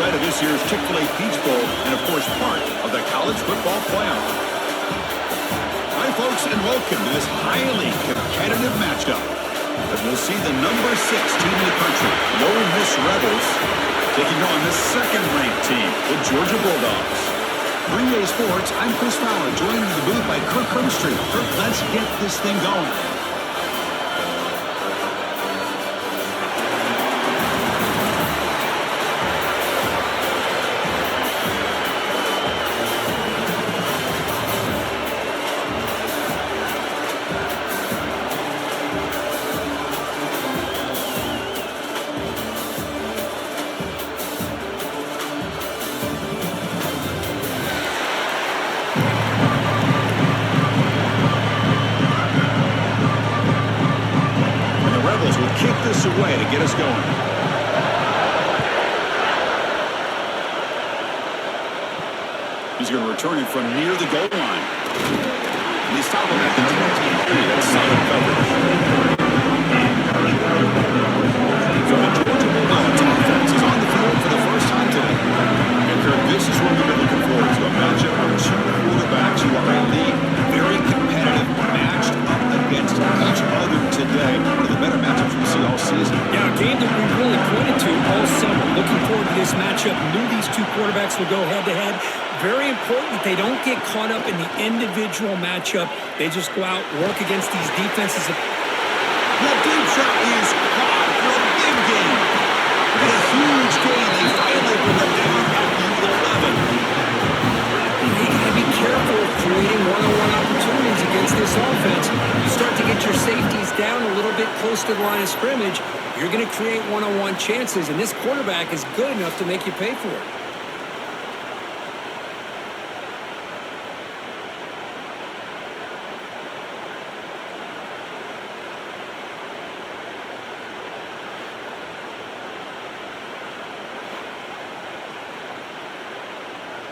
site of this year's Chick-fil-A Peach Bowl and, of course, part of the college football playoff. Hi, folks, and welcome to this highly competitive matchup as we'll see the number 6 team in the country, Ole Miss Rebels, taking on the second-ranked team, the Georgia Bulldogs. For EA Sports, I'm Chris Fowler, joined in the booth by Kirk Hermstreet. Kirk, let's get this thing going. Kick this away to get us going. He's going to return it from near the goal line. And he's stopping at the 23. That's solid coverage. So the Georgia Bulldogs offense is on the field for the first time today. And Kirk, this is what we've been looking forward to. A matchup where two quarterbacks who are elite, very competitive, matched up against each other today. One of the better matchups we see all season. Yeah, a game that we really pointed to all summer. Looking forward to this matchup. Knew these two quarterbacks would go head-to-head. Very important that they don't get caught up in the individual matchup. They just go out, work against these defenses. That deep shot is caught for a big game. And a huge gain. They finally bring it down at the 11. You got to be careful of creating one-on-one opportunities against this offense. You start to get your safeties down a little bit close to the line of scrimmage, you're going to create one-on-one chances, and this quarterback is good enough to make you pay for it.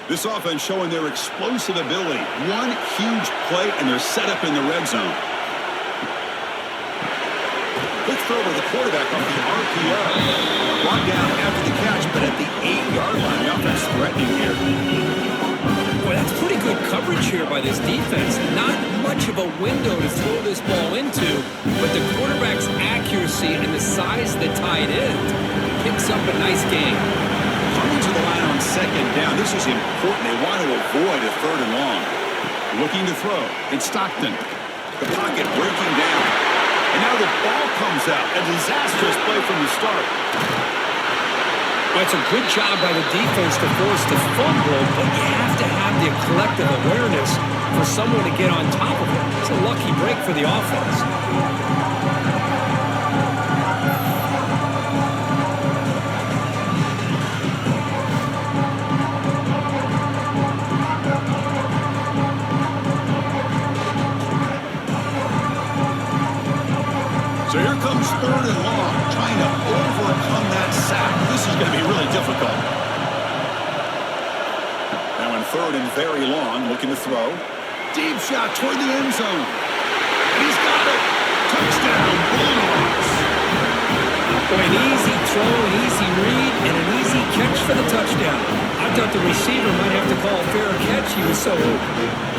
This offense showing their explosive ability. One huge play, and they're set up in the red zone. Quick throw to the quarterback off the RPO. Brought down after the catch, but at the 8-yard line. The offense threatening here. Boy, that's pretty good coverage here by this defense. Not much of a window to throw this ball into, but the quarterback's accuracy and the size of the tight end picks up a nice game. Coming to the line on second down. This is important. They want to avoid a 3rd and long. Looking to throw. It's Stockton. The pocket breaking down. And now the ball comes out. A disastrous play from the start. Well, it's a good job by the defense to force the fumble, but you have to have the collective awareness for someone to get on top of it. It's a lucky break for the offense. So here comes 3rd and long, trying to overcome that sack. This is going to be really difficult. Now in 3rd and very long, looking to throw. Deep shot toward the end zone. And he's got it. Touchdown, Bulldogs. An easy throw, an easy read, and an easy catch for the touchdown. I thought the receiver might have to call a fair catch. He was so open.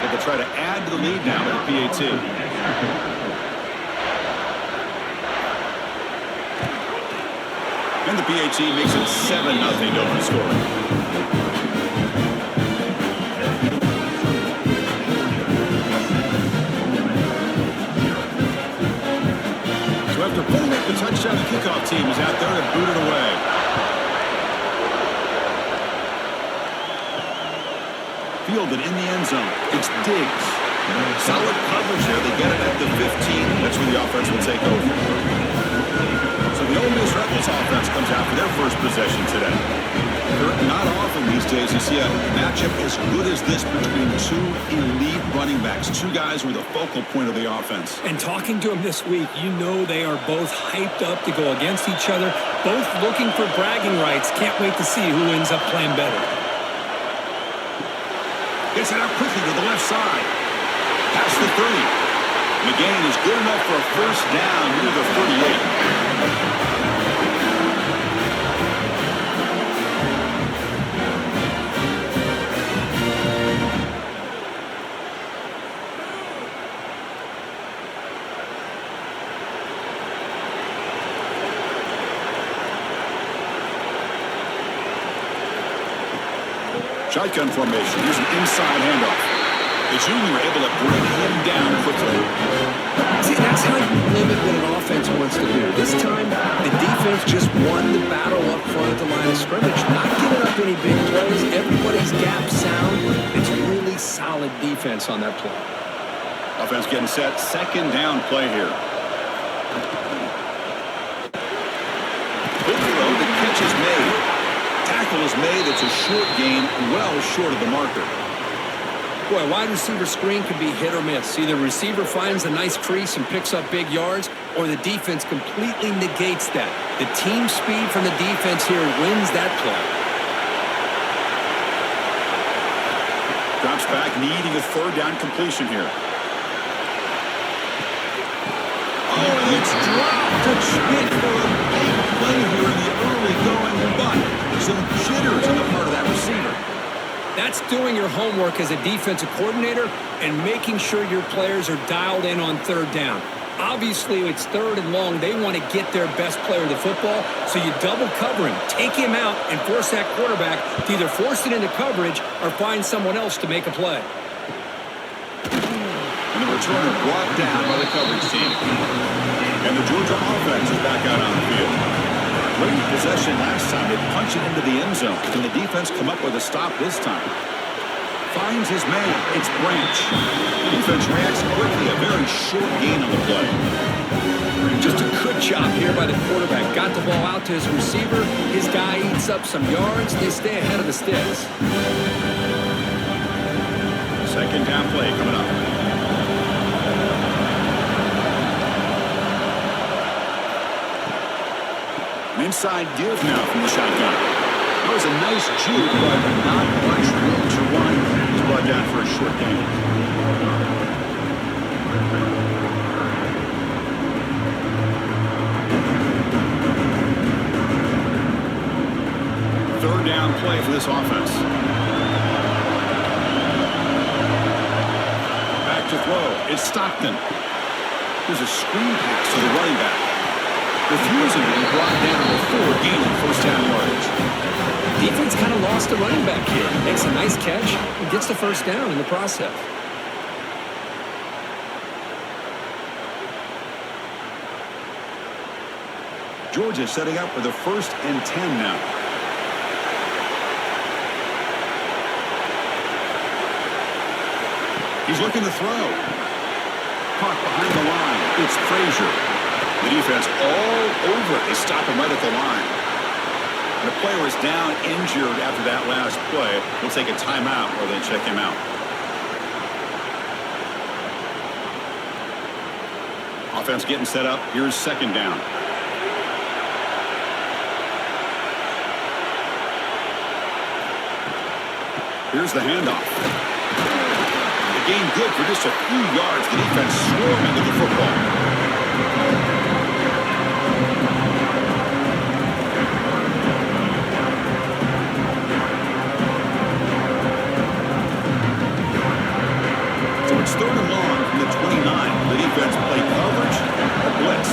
They'll try to add to the lead now with the PAT. And the PAT makes it 7-0 to open the score. So after pulling up the touchdown, the kickoff team is out there to boot it away. Fielded in the end zone. It's Diggs. Solid coverage there. They get it at the 15. That's where the offense will take over. So the Ole Miss Rebels offense comes out for their first possession today. Not often these days you see a matchup as good as this between two elite running backs, two guys who are the focal point of the offense. And talking to them this week, you know they are both hyped up to go against each other, both looking for bragging rights. Can't wait to see who ends up playing better. Gets it out quickly to the left side. Past the 30. McGain is good enough for a first down near the 38. Shotgun formation. Here's an inside handoff. The junior able to bring him down quickly. See, that's how you limit what an offense wants to do. This time, the defense just won the battle up front at the line of scrimmage, not giving up any big plays. Everybody's gap sound. It's really solid defense on that play. Offense getting set. Second down play here. Good throw. The catch is made. Tackle is made. It's a short gain, well short of the marker. Boy, wide receiver screen can be hit or miss. Either receiver finds a nice crease and picks up big yards, or the defense completely negates that. The team speed from the defense here wins that play. Drops back, needing a third down completion here. Oh, and it's dropped to Schmidt for a big play here in the early going, but some jitters on the part of that receiver. That's doing your homework as a defensive coordinator and making sure your players are dialed in on third down. Obviously, it's third and long. They want to get their best player to football, so you double cover him, take him out, and force that quarterback to either force it into coverage or find someone else to make a play. And the returner brought down by the coverage team. And the Georgia offense is back out on the field. Great possession last time. They punch it into the end zone. Can the defense come up with a stop this time? Finds his man. It's Branch. The defense reacts quickly. A very short gain on the play. Just a good job here by the quarterback. Got the ball out to his receiver. His guy eats up some yards. They stay ahead of the sticks. Second down play coming up. Inside give now from the shotgun. That was a nice juke, but not much room to run. He's brought down for a short gain. Third down play for this offense. Back to throw. It's Stockton. There's a screen pass to the running back. Refusing to be brought down before gaining first down yardage. Defense kind of lost the running back here. Makes a nice catch and gets the first down in the process. Georgia setting up with a 1st and 10 now. He's looking to throw. Caught behind the line. It's Frazier. The defense all over it. They stop him right at the line. And the player is down, injured after that last play. We'll take a timeout or they check him out. Offense getting set up. Here's second down. Here's the handoff. The gain good for just a few yards. The defense swarming to the football. It's third and long from the 29. The defense play coverage or blitz.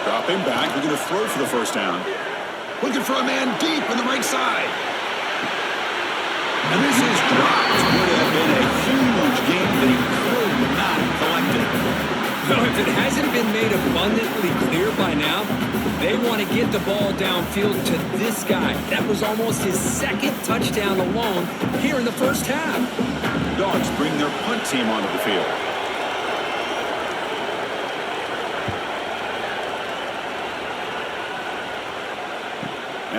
Dropping back. We're going to throw for the first down. Looking for a man deep on the right side. And this is dropped. Would have been a huge game that he could not collect it. No, if it hasn't been made abundantly clear by now, they want to get the ball downfield to this guy. That was almost his second touchdown alone here in the first half. Dogs bring their punt team onto the field.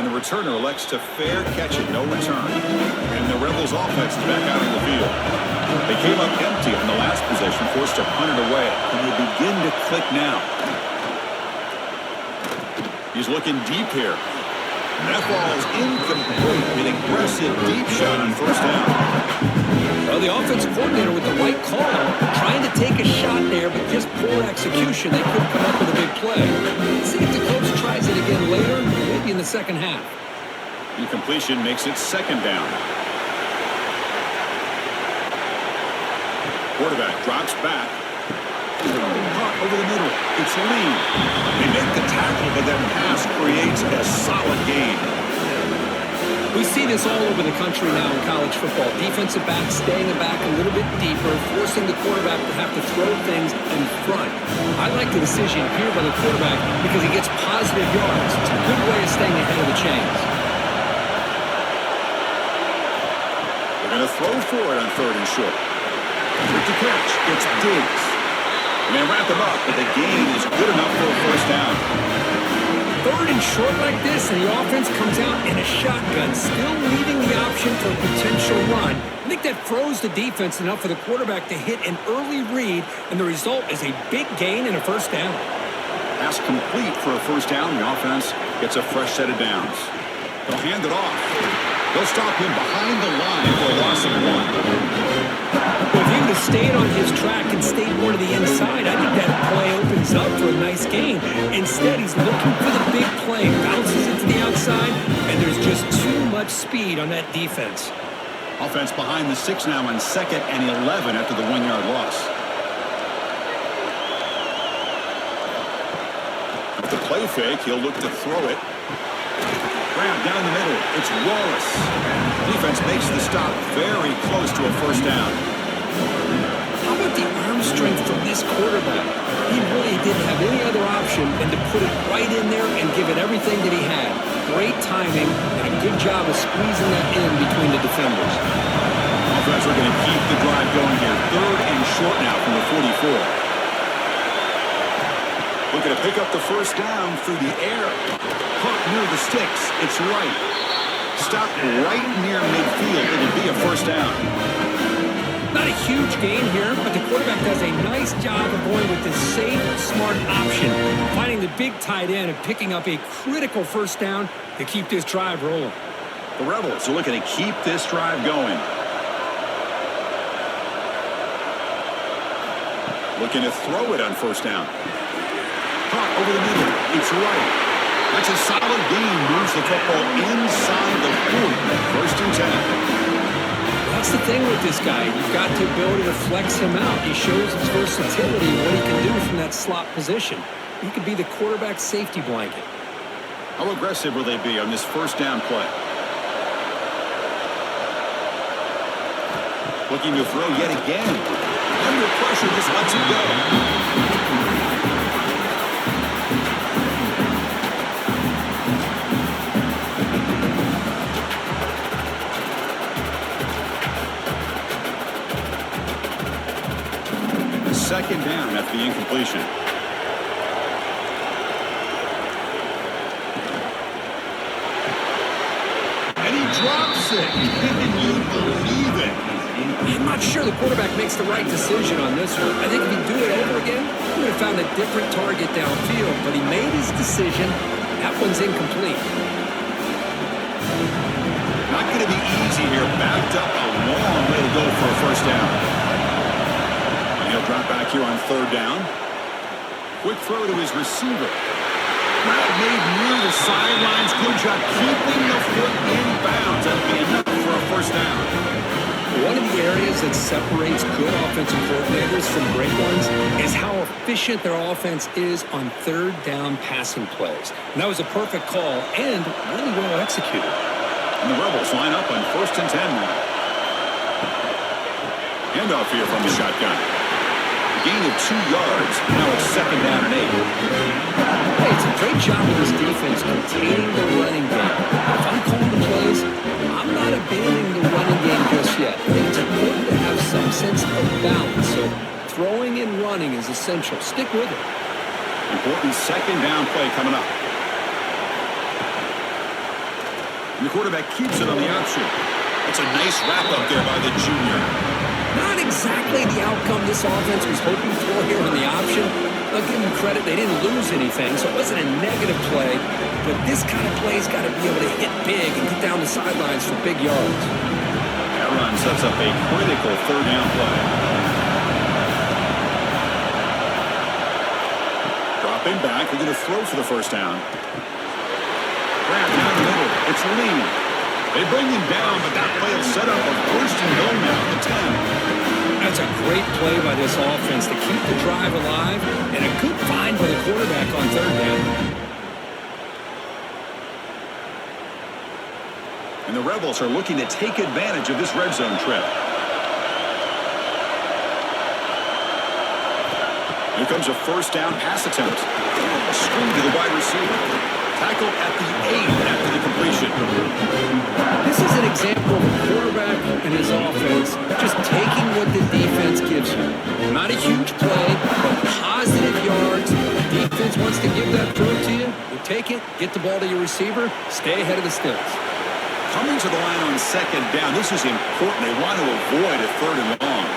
And the returner elects to fair catch it, no return. And the Rebels offense is back out on the field. They came up empty on the last possession, forced to punt it away. And they begin to click now. He's looking deep here. And that ball is incomplete. An aggressive deep shot on first down. Well, the offense coordinator with the right call, trying to take a shot there, but just poor execution. They couldn't come up with a big play. Let's see if the coach tries it again later, maybe in the second half. Incompletion makes it second down. Quarterback drops back. Caught over the middle. It's Lee. They make the tackle, but that pass creates a solid gain. We see this all over the country now in college football. Defensive backs staying back a little bit deeper, forcing the quarterback to have to throw things in front. I like the decision here by the quarterback because he gets positive yards. It's a good way of staying ahead of the chains. They're going to throw for it on third and short. Quick to catch. It's Diggs. And they wrap him up, but the gain is good enough for a first down. Third and short like this, and the offense comes out in a shotgun, still leaving the option for a potential run. I think that throws the defense enough for the quarterback to hit an early read, and the result is a big gain and a first down. Pass complete for a first down. The offense gets a fresh set of downs. They'll hand it off. They'll stop him behind the line for a loss of one. Well, if he would have stayed on his track and stayed more to the inside, I think that play opens up for a nice gain. Instead, he's looking for the big play, bounces it to the outside, and there's just too much speed on that defense. Offense behind the 6 now on 2nd and 11 after the 1-yard loss. With the play fake, he'll look to throw it. Grab down the middle. It's Wallace. Defense makes the stop very close to a first down. How about the arm strength from this quarterback? He really didn't have any other option than to put it right in there and give it everything that he had. Great timing and a good job of squeezing that in between the defenders. Offense are going to keep the drive going here. Third and short now from the 44. Looking to pick up the first down through the air. Caught near the sticks. It's right. Stopped right near midfield. It'll be a first down. Not a huge gain here, but the quarterback does a nice job of going with the safe, smart option, finding the big tight end and picking up a critical first down to keep this drive rolling. The Rebels are looking to keep this drive going. Looking to throw it on first down. Caught over the middle. It's right. That's a solid gain. Moves the football inside the 40. First and 10. That's the thing with this guy. You've got the ability to flex him out. He shows his versatility and what he can do from that slot position. He could be the quarterback's safety blanket. How aggressive will they be on this first down play? Looking to throw yet again. Under pressure, just lets it go. Second down after the incompletion. And he drops it. Can you believe it? I'm not sure the quarterback makes the right decision on this one. I think if he'd do it over again, he would have found a different target downfield. But he made his decision. That one's incomplete. Not going to be easy here. Backed up a long way to go for a first down. He'll drop back here on third down. Quick throw to his receiver. Grab made near the sidelines. Good job keeping the foot in bounds. That'll be enough for a first down. One of the areas that separates good offensive coordinators from great ones is how efficient their offense is on third down passing plays. And that was a perfect call and really well executed. And the Rebels line up on first and 10 now. Handoff here from the shotgun. Gain of 2 yards. Now it's second down and 8. Hey, it's a great job of this defense containing the running game. If I'm calling the plays, I'm not abandoning the running game just yet. I think it's important to have some sense of balance. So throwing and running is essential. Stick with it. Important second down play coming up. And the quarterback keeps it on the option. That's a nice wrap-up there by the junior. Not exactly the outcome this offense was hoping for here on the option. I'll give them credit, they didn't lose anything, so it wasn't a negative play. But this kind of play's got to be able to hit big and get down the sidelines for big yards. That run sets up a critical third down play. Dropping back, they're going to throw for the first down. Grab down the middle, it's Lee. They bring him down, but that play will set up a first and goal now at the 10. That's a great play by this offense to keep the drive alive, and a good find by the quarterback on third down. And the Rebels are looking to take advantage of this red zone trip. Here comes a first down pass attempt. A screen to the wide receiver. Tackle at the 8 after the completion. This is an example of a quarterback and his offense just taking what the defense gives you. Not a huge play, but positive yards. The defense wants to give that throw to you. You take it, get the ball to your receiver, stay ahead of the sticks. Coming to the line on second down, this is important. They want to avoid a third and long.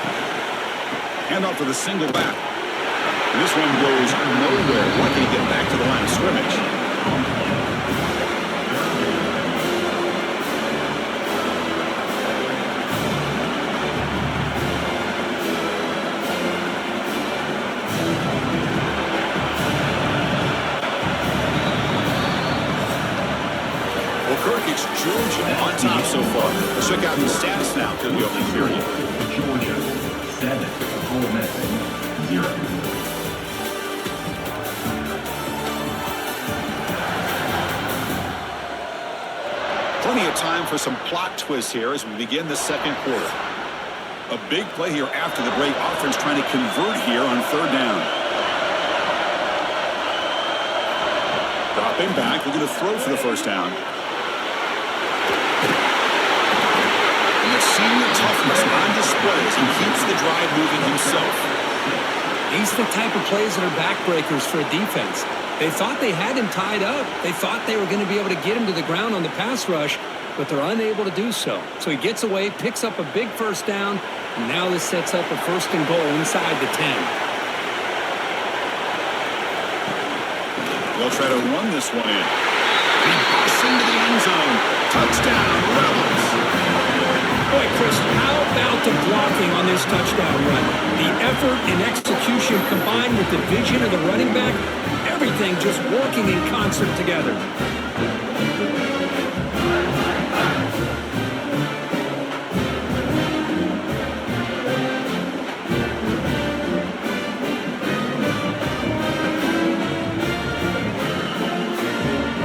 Hand off to the single back. And this one goes nowhere. Why can't he get back to the line of scrimmage? Georgia on top so far. Let's check out the stats now through the opening period. Georgia 7, Ole Miss 0. Plenty of time for some plot twists here as we begin the second quarter. A big play here after the break. Offense trying to convert here on third down. Dropping back. They're going to throw for the first down. Senior toughness on display as he keeps the drive moving himself. These are the type of plays that are backbreakers for a defense. They thought they had him tied up. They thought they were going to be able to get him to the ground on the pass rush, but they're unable to do so. So he gets away, picks up a big first down, and now this sets up a first and goal inside the 10. They'll try to run this one in. He busts into the end zone. Touchdown, Rebels. Boy, Chris, how about the blocking on this touchdown run? The effort and execution combined with the vision of the running back, everything just working in concert together.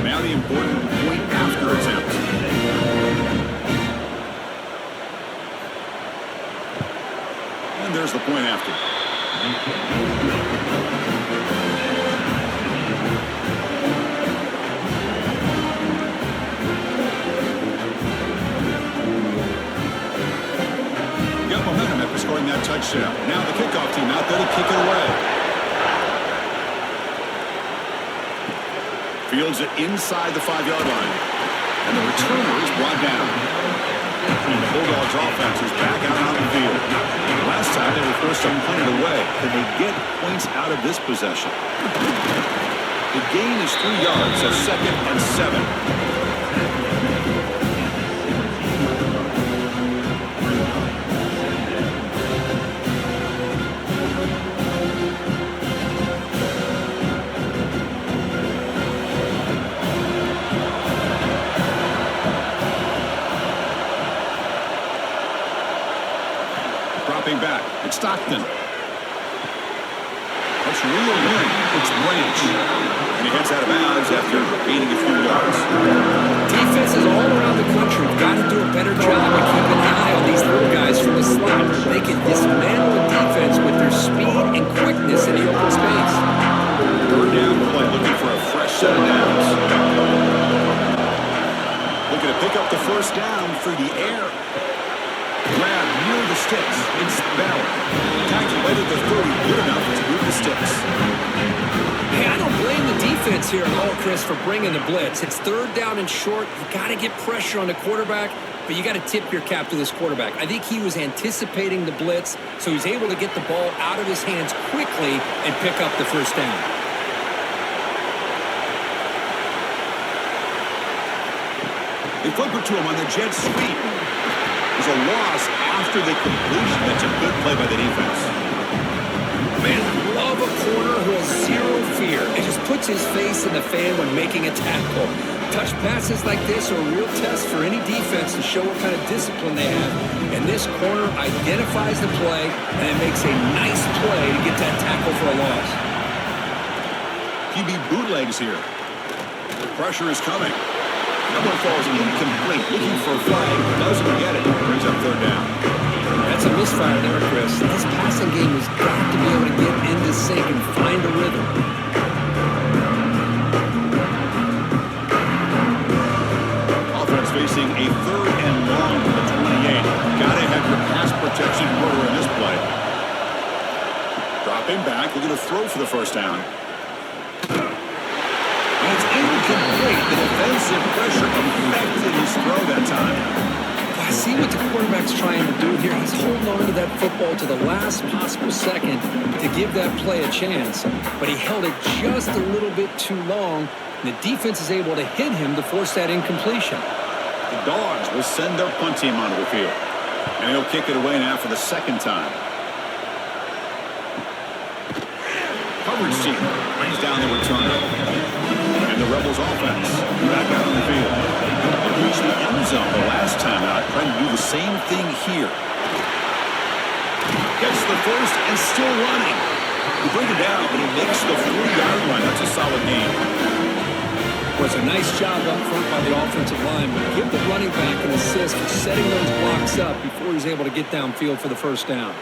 Now the important point after attempt. There's the point after. Got momentum after scoring that touchdown. Now the kickoff team out there to kick it away. Fields it inside the 5-yard line. And the returner is brought down. The Bulldogs offense is back out on the field. Last time they were forced to punt it away. Can they get points out of this possession? The gain is 3 yards, so 2nd and 7. Back. It's Stockton. That's real win. It's Branch. And he heads out of bounds after gaining a few yards. Defenses all around the country have got to do a better job of keeping an eye on these little guys from the slot. They can dismantle the defense with their speed and quickness in the open space. Third down play, looking for a fresh set of downs. Looking to pick up the first down through the air. Grab near the sticks. It's Bell. Tackle right at the 30. Good enough to move the sticks. Hey, I don't blame the defense. defense here, and all Chris for bringing the blitz. It's third down and short. You got to get pressure on the quarterback, but you got to tip your cap to this quarterback. I think he was anticipating the blitz, so he's able to get the ball out of his hands quickly and pick up the first down. They flip it to him on the jet sweep. There's a loss after the completion. That's a good play by the defense. Man, I love a corner who has zero fear. It just puts his face in the fan when making a tackle. Touch passes like this are a real test for any defense to show what kind of discipline they have. And this corner identifies the play, and it makes a nice play to get that tackle for a loss. QB bootlegs here. The pressure is coming. Number falls incomplete. Looking for a flag. Doesn't get it. Brings up third down. That's a misfire there, Chris. This passing game has got to be able to get into sync and find a rhythm. Offense facing a third and long to the 28. Gotta have your pass protection motor in this play. Dropping back. Looking to throw for the first down. And it's incomplete. The defensive pressure affected his throw that time. I see what the quarterback's trying to do here. He's holding on to that football to the last possible second to give that play a chance. But he held it just a little bit too long. And the defense is able to hit him to force that incompletion. The Dogs will send their punt team onto the field. And he'll kick it away now for the second time. Coverage team brings down the returner. And the Rebels offense back out on the field. They reached the end zone the last time out, trying to do the same thing here. Gets the first and still running. He brings it down, but he makes the 40-yard line. That's a solid game. Was a nice job up front by the offensive line, but give the running back an assist for setting those blocks up before he's able to get downfield for the first down.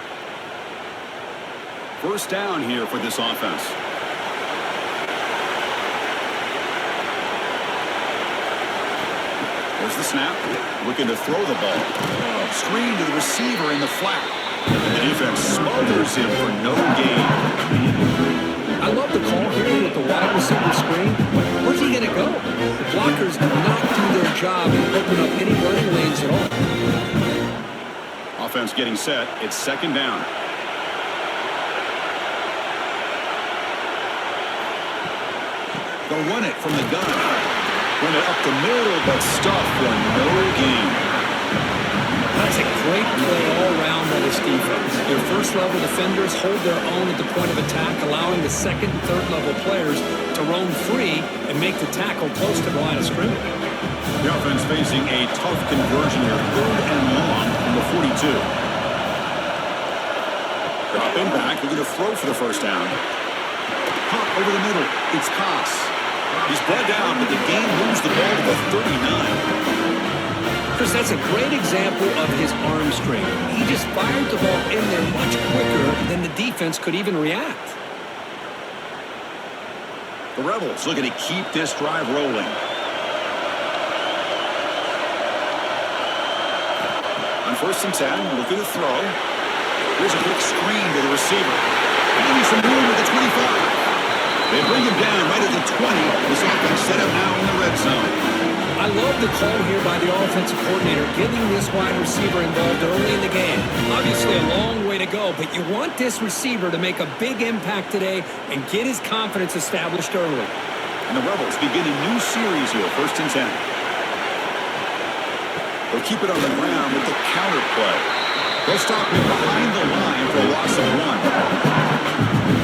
First down here for this offense. There's the snap. Looking to throw the ball. Screen to the receiver in the flat. And the defense smothers him for no gain. I love the call here with the wide receiver screen. Where's he going to go? The blockers do not do their job in opening up any running lanes at all. Offense getting set. It's second down. They'll run it from the gun. Run it up the middle, but stuffed for no gain. That's a great play all around by this defense. Their first-level defenders hold their own at the point of attack, allowing the second and third-level players to roam free and make the tackle close to the line of scrimmage. The offense facing a tough conversion here, third and long from the 42. Dropping back, looking to throw for the first down. Pop over the middle. It's Koss. He's brought down, but the game moves the ball to the 39. Chris, that's a great example of his arm strength. He just fired the ball in there much quicker than the defense could even react. The Rebels looking to keep this drive rolling. On first and 10, looking to throw. Here's a quick screen to the receiver. Maybe some room at the 25. They bring him down right at the 20. This offense set up now in the red zone. I love the call here by the offensive coordinator, getting this wide receiver involved early in the game. Obviously a long way to go, but you want this receiver to make a big impact today and get his confidence established early. And the Rebels begin a new series here, first and 10. They'll keep it on the ground with the counter play. They'll stop him behind the line for a loss of 1.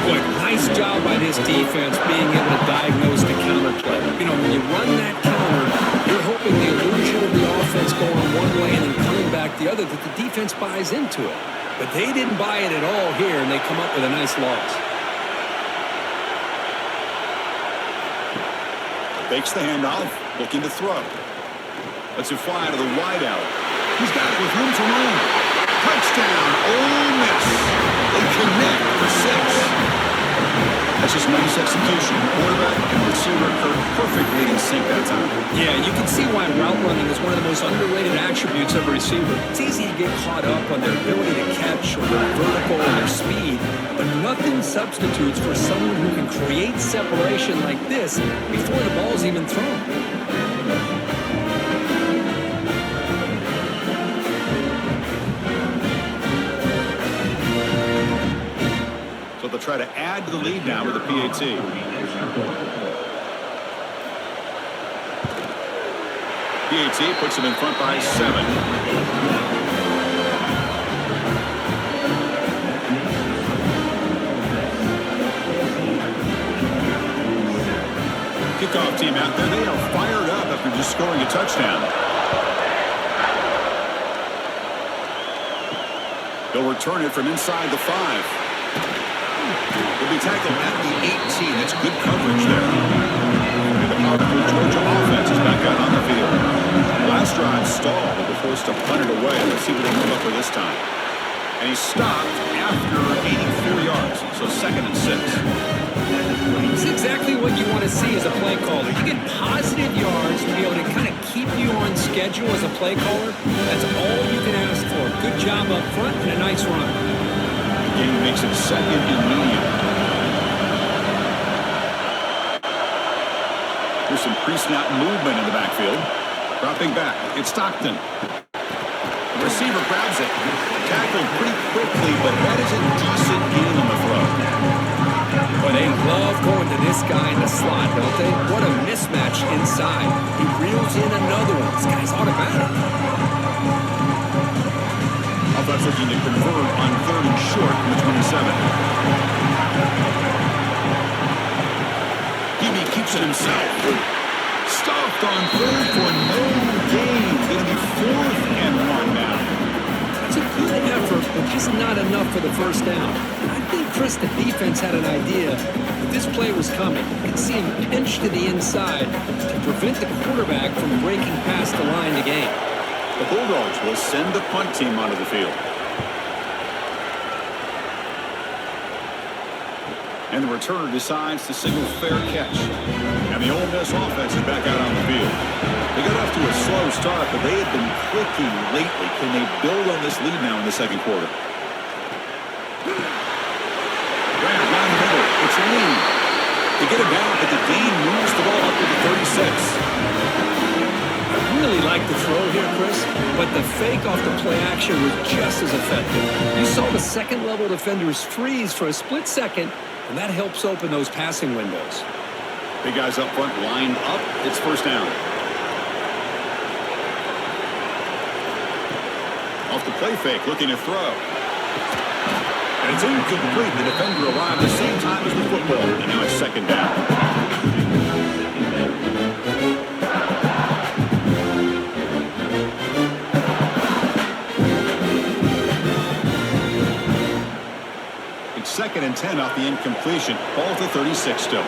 Boy, nice job by this defense being able to diagnose the counter play. You know, when you run that counter, you're hoping the illusion of the offense going one way and then coming back the other, that the defense buys into it. But they didn't buy it at all here, and they come up with a nice loss. Fakes the handoff, looking to throw. Lets it fly to the wide out. He's got it with room to roam. Touchdown, Ole Miss. They connect for 6. That's just nice execution. Quarterback and receiver occurred perfectly in sync that time. Yeah, you can see why route running is one of the most underrated attributes of a receiver. It's easy to get caught up on their ability to catch or their vertical or their speed, but nothing substitutes for someone who can create separation like this before the ball's even thrown. So they'll try to add to the lead now with the PAT. PAT puts them in front by 7. Kickoff team out there. They are fired up after just scoring a touchdown. They'll return it from inside the 5. Will be tackled at the 18. That's good coverage there. And the powerful Georgia offense is back out on the field. Last drive stalled. They're forced to punt it away. Let's see what they come up with this time. And he stopped after 84 yards. So 2nd and 6. It's exactly what you want to see as a play caller. You get positive yards to be able to kind of keep you on schedule as a play caller. That's all you can ask for. Good job up front and a nice run. The game makes it 2nd and medium. There's some pre-snap movement in the backfield. Dropping back. It's Stockton. The receiver grabs it. Tackled pretty quickly, but that is a decent gain on the throw. Well, they love going to this guy in the slot, don't they? What a mismatch inside. He reels in another one. This guy's automatic. Offense looking to convert on 3rd and short from the 27. Hebe keeps it himself. Stuffed on 3rd for no gain. Going to be 4th and 1 now. It's a good effort, but just not enough for the first down. I think, Chris, the defense had an idea that this play was coming. You could see him pinch to the inside to prevent the quarterback from breaking past the line to gain. The Bulldogs will send the punt team onto the field. And the returner decides to signal fair catch. And the Ole Miss offense is back out on the field. They got off to a slow start, but they have been clicking lately. Can they build on this lead now in the 2nd quarter? Grant down the middle. It's Lee. They get it down, but the gain moves the ball up to the 36. I really like the throw here, Chris, but the fake off the play action was just as effective. You saw the second-level defenders freeze for a split second, and that helps open those passing windows. Big guys up front lined up. It's 1st down. Off the play fake, looking to throw. And it's incomplete. The defender arrived at the same time as the football. And now it's 2nd down. It's 2nd and 10 off the incompletion. Ball to 36 still.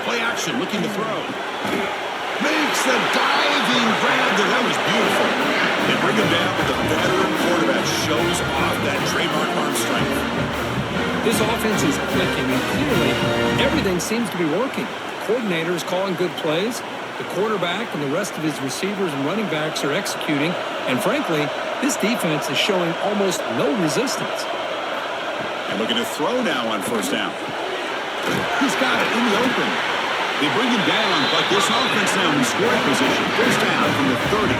Play action, looking to throw. Makes the diving grab. That was beautiful. They bring him down, but the veteran quarterback shows off that trademark arm strength. This offense is clicking, and clearly everything seems to be working. The coordinator is calling good plays. The quarterback and the rest of his receivers and running backs are executing. And frankly, this defense is showing almost no resistance. And looking to throw now on 1st down. He's got it in the open. They bring him down, but this offense now in scoring position. 1st down from the 30.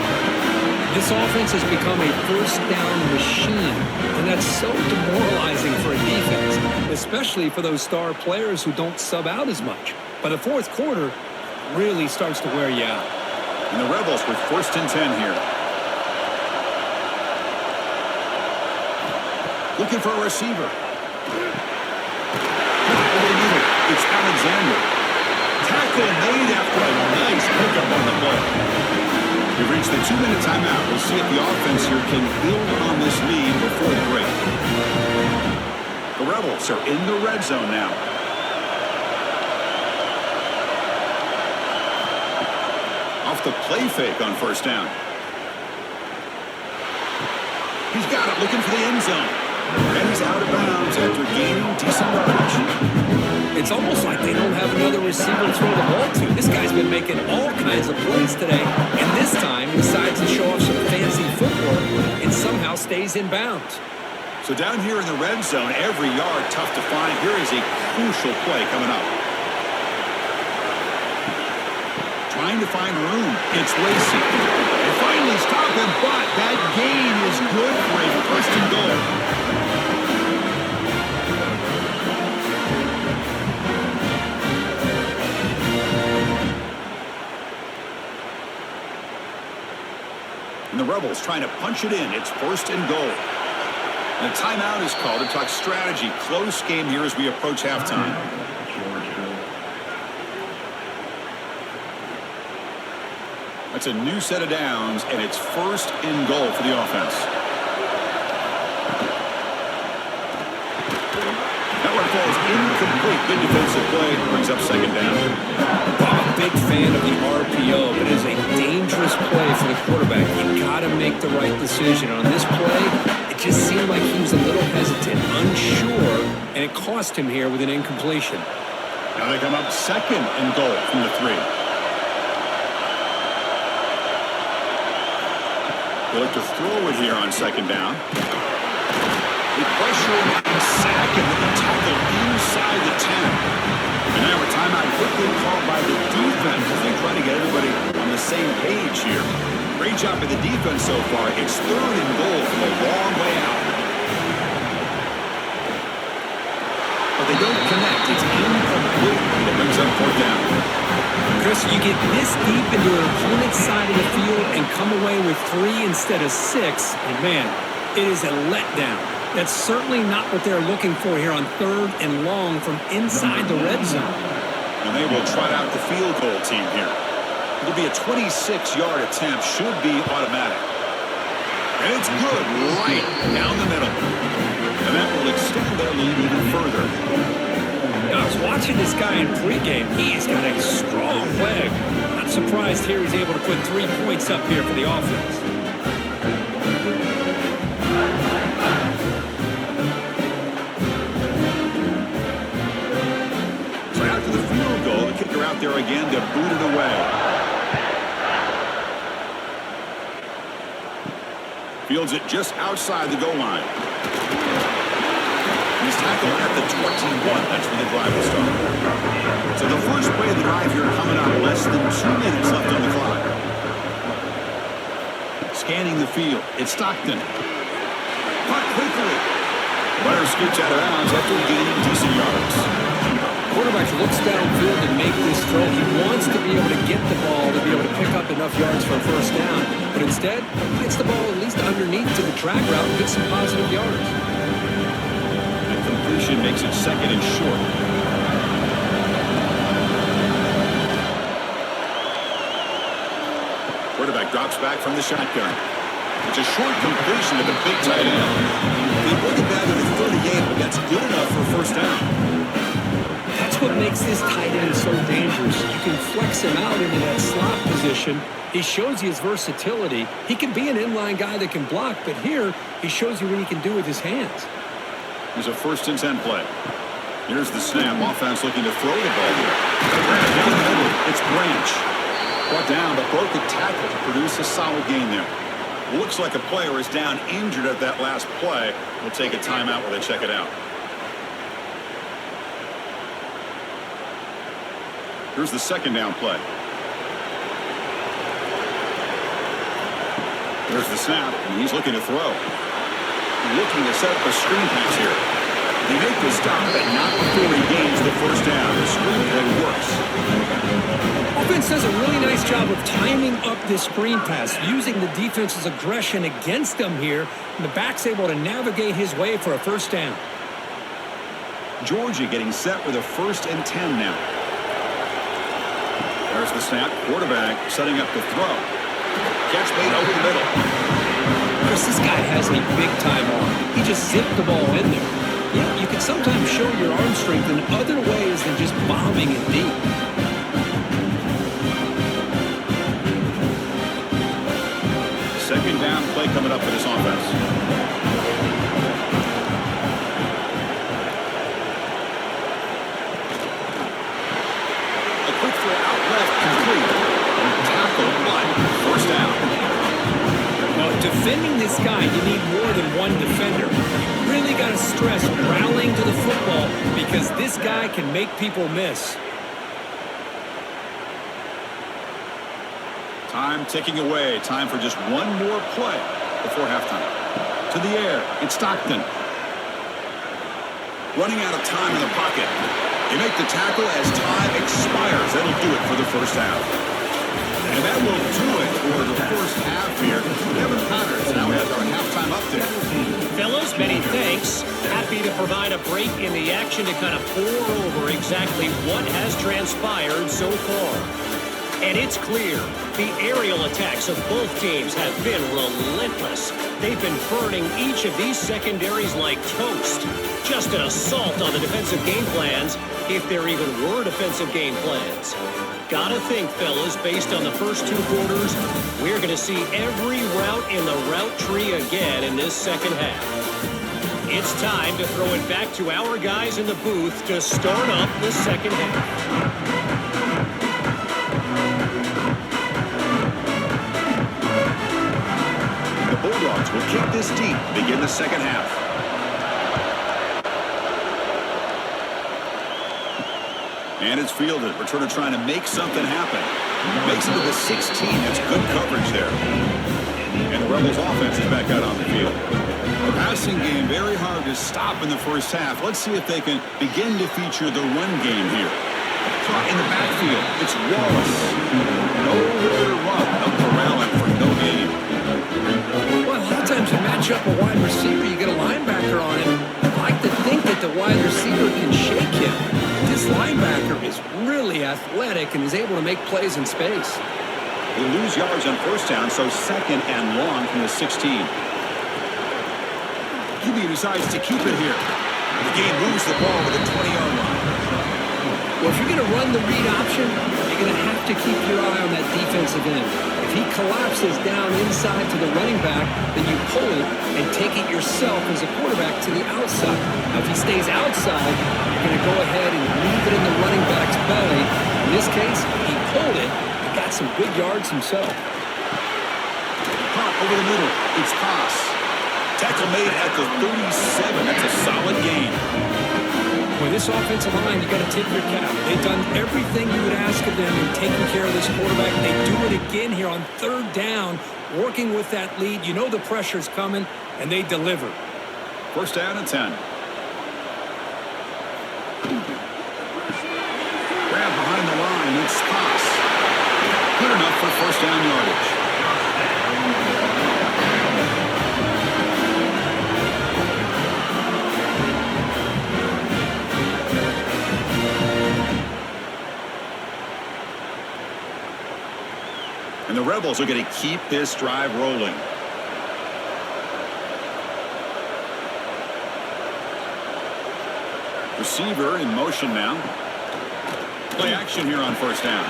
This offense has become a 1st down machine, and that's so demoralizing for a defense, especially for those star players who don't sub out as much. But a 4th quarter really starts to wear you out. And the Rebels with 1st and 10 here. Looking for a receiver. It's Alexander. Tackle made after a nice pickup on the play. We've reached the 2-minute timeout. We'll see if the offense here can build on this lead before the break. The Rebels are in the red zone now. Off the play fake on 1st down. He's got it, looking for the end zone. And he's out of bounds after gaining decent yardage. It's almost like they don't have another receiver to throw the ball to. This guy's been making all kinds of plays today, and this time he decides to show off some fancy footwork in some now stays in bounds. So down here in the red zone, every yard tough to find. Here is a crucial play coming up. Trying to find room. It's Lacey. They finally stop him, but that gain is good for a first and goal. And the Rebels trying to punch it in. It's first and goal. And a timeout is called to talk strategy. Close game here as we approach halftime. That's a new set of downs, and it's first and goal for the offense. That one falls incomplete. Good defensive play. Brings up second down. I'm a big fan of the RPO, but it is a dangerous play for the quarterback. You got to make the right decision. On this play, it just seemed like he was a little hesitant, unsure, and it cost him here with an incompletion. Now they come up second and goal from the 3. They look to throw it here on second down. They pressure and sack him with a tackle inside the 10. And now a timeout quickly called by the defense as they try to get everybody on the same page here. Great job by the defense so far. It's third and goal from a long way out. But they don't connect. It's incomplete. It brings up fourth down. Chris, you get this deep into an opponent's side of the field and come away with 3 instead of 6, and man, it is a letdown. That's certainly not what they're looking for here on third and long from inside the red zone. And they will trot out the field goal team here. It'll be a 26-yard attempt. Should be automatic. And it's good right down the middle. And that will extend their lead even further. I was watching this guy in pregame. He's got a strong leg. Not surprised here he's able to put 3 points up here for the offense. So after the field goal, the kicker out there again to boot it away. Fields it just outside the goal line. He's tackled at the 21. That's where the drive will start. So the first play of the drive here coming up. Less than 2 minutes left on the clock. Scanning the field. It's Stockton. Caught quickly. Runner scoots out of bounds after gaining decent yards. Quarterback looks downfield to make this throw. He wants to be able to get the ball to be able to pick up enough yards for a first down. But instead, he gets the ball at least underneath to the track route and gets some positive yards. Completion makes it second and short. Quarterback drops back from the shotgun. It's a short completion to the big tight end. They bring it down to the 38, but that's good enough for a first down. That's what makes this tight end so dangerous. You can flex him out into that slot position. He shows you his versatility. He can be an inline guy that can block, but here he shows you what he can do with his hands. There's a first and 10 play. Here's the snap. Offense looking to throw the ball here. It's Branch. Brought down, but broke a tackle to produce a solid gain there. Looks like a player is down injured at that last play. We'll take a timeout while they check it out. Here's the second down play. There's the snap, and he's looking to throw. Looking to set up a screen pass here. They make the stop, but not before he gains the first down. The screen play works. Offense does a really nice job of timing up this screen pass, using the defense's aggression against them here, and the back's able to navigate his way for a first down. Georgia getting set with a first and 10 now. There's the snap. Quarterback setting up the throw. Catch made over the middle. Chris, this guy has a big-time arm. He just zipped the ball in there. Yeah, you can sometimes show your arm strength in other ways than just bombing it deep. Second down play coming up for this offense. A quick throw out left, complete. Tackle, but first down. Well, defending this guy, you need more than one defender. You really got to stress rallying to the football because this guy can make people miss. Time ticking away. Time for just one more play before halftime. To the air. It's Stockton. Running out of time in the pocket. You make the tackle as time expires. That'll do it for the first half. And that will do it for the first half here. Kevin Connors now has our halftime update. Fellas, many thanks. Happy to provide a break in the action to kind of pour over exactly what has transpired so far. And it's clear, the aerial attacks of both teams have been relentless. They've been burning each of these secondaries like toast. Just an assault on the defensive game plans, if there even were defensive game plans. Gotta think, fellas, based on the first two quarters, we're going to see every route in the route tree again in this second half. It's time to throw it back to our guys in the booth to start up the second half. The Bulldogs will kick this deep, begin the second half. And it's fielded. Returner trying to make something happen. Makes it to the 16. That's good coverage there. And the Rebels offense is back out on the field. The passing game very hard to stop in the first half. Let's see if they can begin to feature the run game here. Caught in the backfield. It's Wallace. Nowhere to run. No corralling for no gain. Well, a lot of times you match up a wide receiver, you get a linebacker on him. I like to think that the wide receiver can shake him. This linebacker is really athletic and is able to make plays in space. They lose yards on first down, so second and long from the 16. QB decides to keep it here. The game moves the ball to the 20-yard line. Well, if you're going to run the read option, you're going to have to keep your eye on that defensive end. If he collapses down inside to the running back, then you pull it and take it yourself as a quarterback to the outside. Now, if he stays outside, you're going to go ahead and leave it in the running back's belly. In this case, he pulled it and got some good yards himself. Pop over the middle. It's Haas. Tackle made at the 37. That's a solid gain. With this offensive line, you got to tip your cap. They've done everything you would ask of them in taking care of this quarterback. They do it again here on third down, working with that lead. You know the pressure's coming, and they deliver. First down and 10. Grab behind the line. It's Haas. Good enough for first down yardage. And the Rebels are going to keep this drive rolling. Receiver in motion now. Play action here on first down.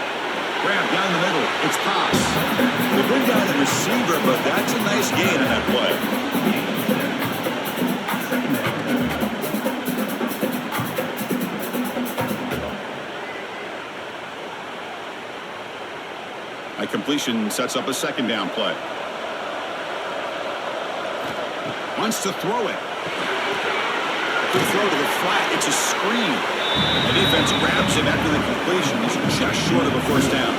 Grab down the middle. It's Haas. They bring down the receiver, but that's a nice gain on that play. A completion sets up a second down play. Wants to throw it. Good throw to the flat. It's a screen. The defense grabs him after the completion. He's just short of a first down.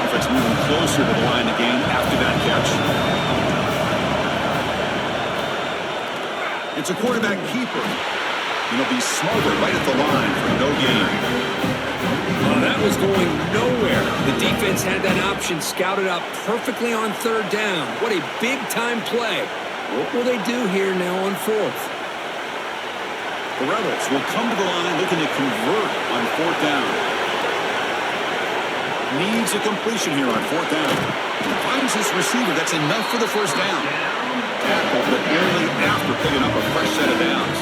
Offense moving closer to the line again after that catch. It's a quarterback keeper. And he'll be smothered right at the line for no gain. Well, that was going nowhere. The defense had that option scouted out perfectly on third down. What a big-time play. What will they do here now on fourth? The Rebels will come to the line looking to convert on fourth down. Needs a completion here on fourth down. Finds his receiver. That's enough for the first down. Tackle, but only after picking up a fresh set of downs.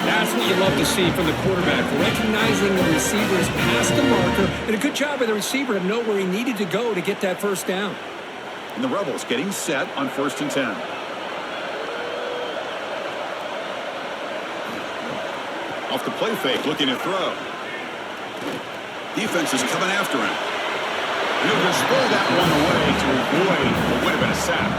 That's what you love to see from the quarterback, recognizing the receiver is past the marker, and a good job by the receiver to know where he needed to go to get that first down. And the Rebels getting set on 1st and 10. Off the play fake, looking to throw. Defense is coming after him. He'll just throw that one away to avoid what would have been a sack.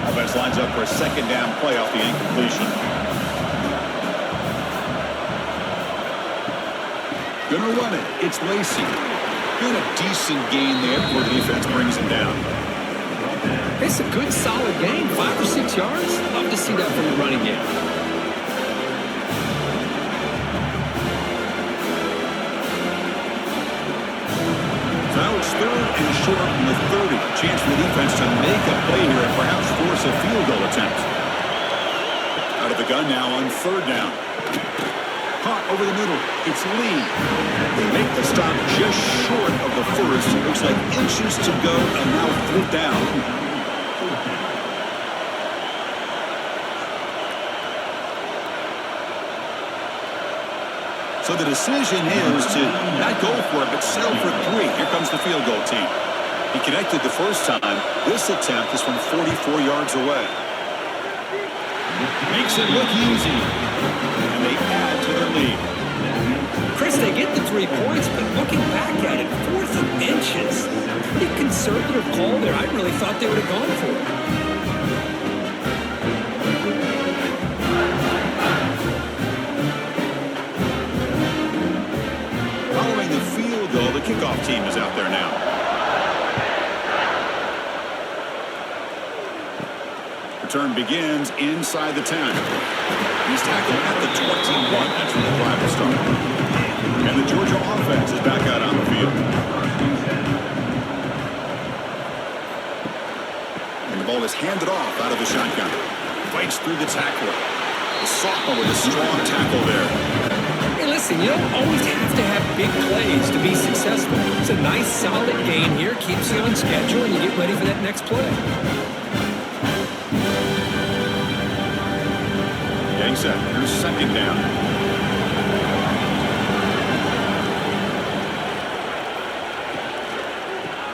Offense lines up for a second down play off the incompletion. Gonna run it. It's Lacey. Good, a decent gain there before the defense brings him down. It's a good, solid gain. 5 or 6 yards. Love to see that from the running game. So now it's 3rd and short from the 30. Chance for the defense to make a play here and perhaps force a field goal attempt. Out of the gun now on 3rd down. Caught over the middle. It's Lee. They make the stop just short of the first. Looks like inches to go, and now 4th down. So the decision is to not go for it, but settle for 3. Here comes the field goal team. He connected the first time. This attempt is from 44 yards away. Makes it look easy. And they add to their lead. Chris, they get the 3 points, but looking back at it, 4th and inches. Pretty conservative call there. I really thought they would have gone for it. Following the field goal, the kickoff team is out there now. Return begins inside the 10. He's tackled at the 21. That's where the drive will start. And the Georgia offense is back out on the field. And the ball is handed off out of the shotgun. Fights through the tackler. The sophomore with a strong tackle there. Hey, listen, you don't always have to have big plays to be successful. It's a nice, solid gain here. Keeps you on schedule, and you get ready for that next play. Getting set. Here's 2nd down.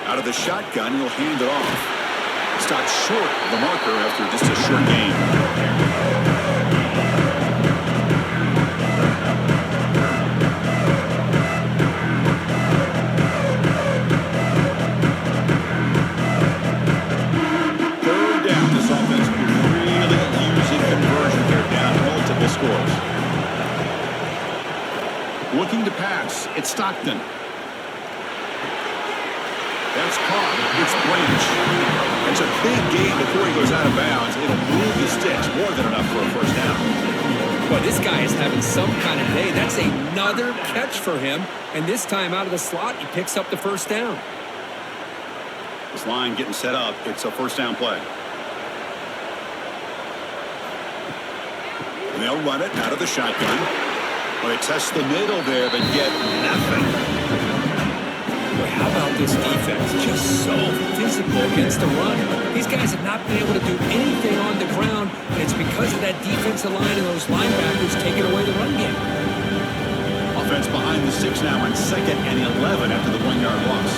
Out of the shotgun, he'll hand it off. Stopped short of the marker after just a short gain. Scores. Looking to pass. It's Stockton. That's caught. It's Branch. It's a big gain before he goes out of bounds. It'll move the sticks. More than enough for a first down. Well, this guy is having some kind of day. That's another catch for him. And this time out of the slot, he picks up the first down. This line getting set up. It's a first down play. They'll run it out of the shotgun. Well, they test the middle there, but get nothing. Boy, how about this defense? Just so physical against the run. These guys have not been able to do anything on the ground, and it's because of that defensive line and those linebackers taking away the run game. Offense behind the 6 now on 2nd and 11 after the 1-yard loss.